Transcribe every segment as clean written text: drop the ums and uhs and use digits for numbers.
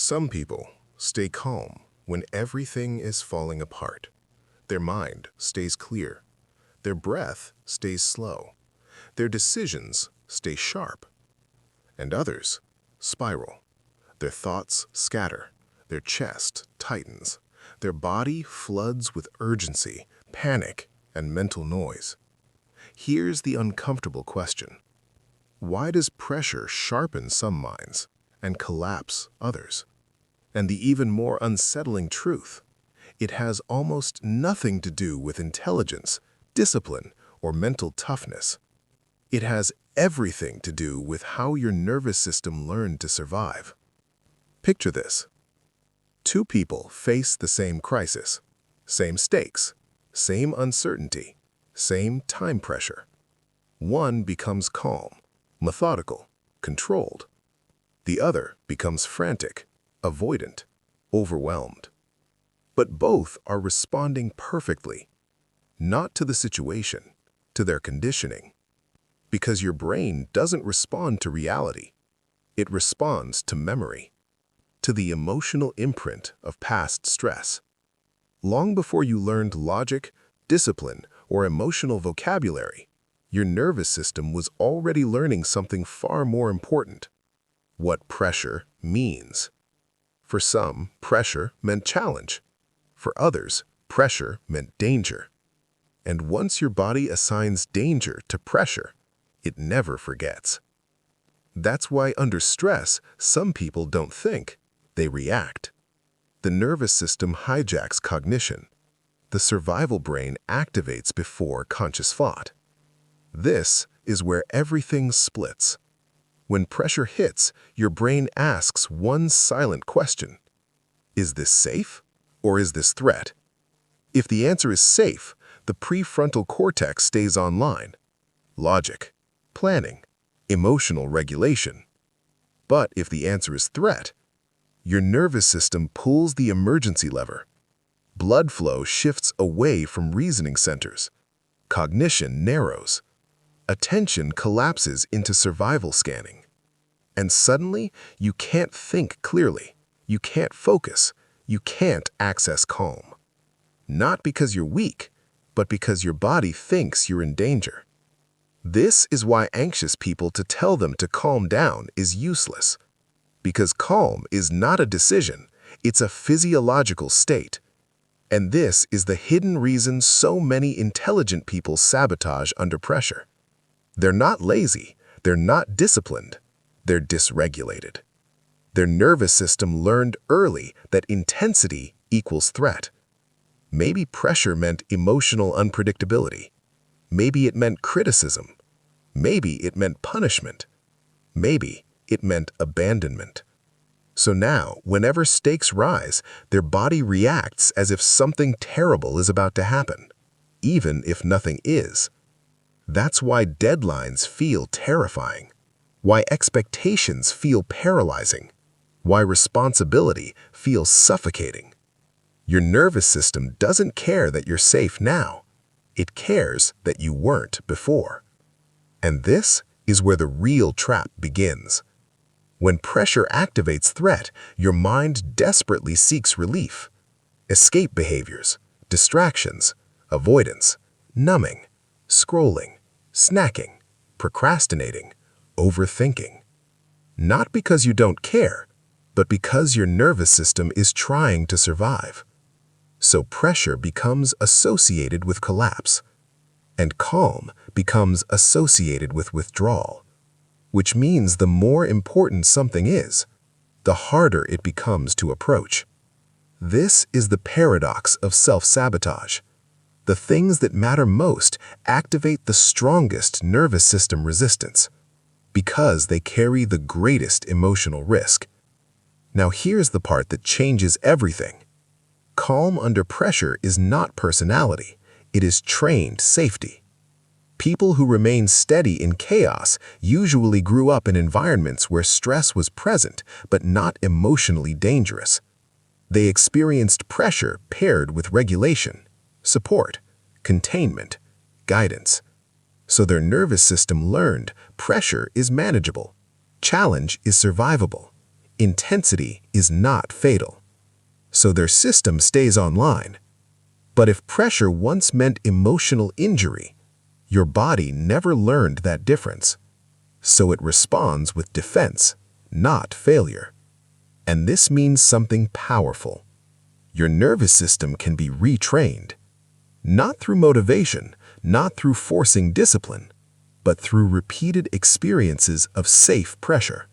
Some people stay calm when everything is falling apart. Their mind stays clear. Their breath stays slow. Their decisions stay sharp. And others spiral. Their thoughts scatter. Their chest tightens. Their body floods with urgency, panic, and mental noise. Here's the uncomfortable question. Why does pressure sharpen some minds and collapse others? And the even more unsettling truth, it has almost nothing to do with intelligence, discipline, or mental toughness. It has everything to do with how your nervous system learned to survive. Picture this. Two people face the same crisis, same stakes, same uncertainty, same time pressure. One becomes calm, methodical, controlled. The other becomes frantic, avoidant, overwhelmed. But both are responding perfectly, not to the situation, to their conditioning. Because your brain doesn't respond to reality. It responds to memory, to the emotional imprint of past stress. Long before you learned logic, discipline, or emotional vocabulary, your nervous system was already learning something far more important: what pressure means. For some, pressure meant challenge. For others, pressure meant danger. And once your body assigns danger to pressure, it never forgets. That's why under stress, some people don't think, they react. The nervous system hijacks cognition. The survival brain activates before conscious thought. This is where everything splits. When pressure hits, your brain asks one silent question. Is this safe or is this threat? If the answer is safe, the prefrontal cortex stays online. Logic, planning, emotional regulation. But if the answer is threat, your nervous system pulls the emergency lever. Blood flow shifts away from reasoning centers. Cognition narrows. Attention collapses into survival scanning. And suddenly, you can't think clearly. You can't focus. You can't access calm. Not because you're weak, but because your body thinks you're in danger. This is why anxious people to tell them to calm down is useless. Because calm is not a decision, it's a physiological state. And this is the hidden reason so many intelligent people sabotage under pressure. They're not lazy, they're not disciplined, they're dysregulated. Their nervous system learned early that intensity equals threat. Maybe pressure meant emotional unpredictability. Maybe it meant criticism. Maybe it meant punishment. Maybe it meant abandonment. So now, whenever stakes rise, their body reacts as if something terrible is about to happen, even if nothing is. That's why deadlines feel terrifying, why expectations feel paralyzing, why responsibility feels suffocating. Your nervous system doesn't care that you're safe now. It cares that you weren't before. And this is where the real trap begins. When pressure activates threat, your mind desperately seeks relief. Escape behaviors, distractions, avoidance, numbing, scrolling, snacking, procrastinating, overthinking. Not because you don't care, but because your nervous system is trying to survive. So pressure becomes associated with collapse, and calm becomes associated with withdrawal, which means the more important something is, the harder it becomes to approach. This is the paradox of self-sabotage. The things that matter most activate the strongest nervous system resistance because they carry the greatest emotional risk. Now here's the part that changes everything. Calm under pressure is not personality, it is trained safety. People who remain steady in chaos usually grew up in environments where stress was present but not emotionally dangerous. They experienced pressure paired with regulation, support, containment, guidance. So their nervous system learned pressure is manageable, challenge is survivable, intensity is not fatal. So their system stays online. But if pressure once meant emotional injury, your body never learned that difference. So it responds with defense, not failure. And this means something powerful. Your nervous system can be retrained. Not through motivation, not through forcing discipline, but through repeated experiences of safe pressure.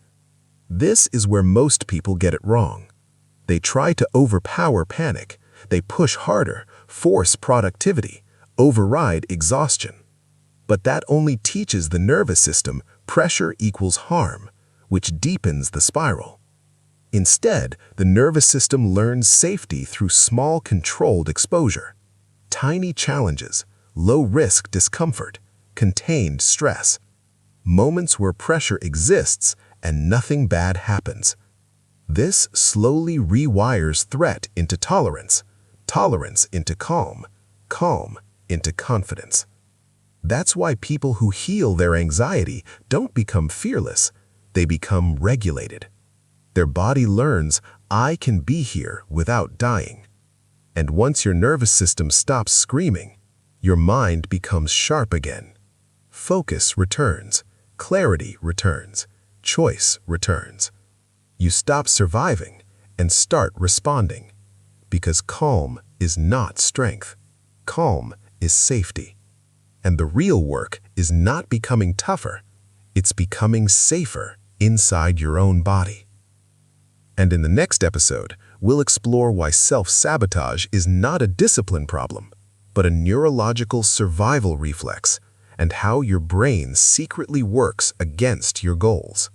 This is where most people get it wrong. They try to overpower panic. They push harder, force productivity, override exhaustion. But that only teaches the nervous system pressure equals harm, which deepens the spiral. Instead, the nervous system learns safety through small, controlled exposure. Tiny challenges, low-risk discomfort, contained stress. Moments where pressure exists and nothing bad happens. This slowly rewires threat into tolerance, tolerance into calm, calm into confidence. That's why people who heal their anxiety don't become fearless, they become regulated. Their body learns, I can be here without dying. And once your nervous system stops screaming, your mind becomes sharp again. Focus returns, clarity returns, choice returns. You stop surviving and start responding. Because calm is not strength. Calm is safety. And the real work is not becoming tougher, it's becoming safer inside your own body. And in the next episode, we'll explore why self-sabotage is not a discipline problem, but a neurological survival reflex, and how your brain secretly works against your goals.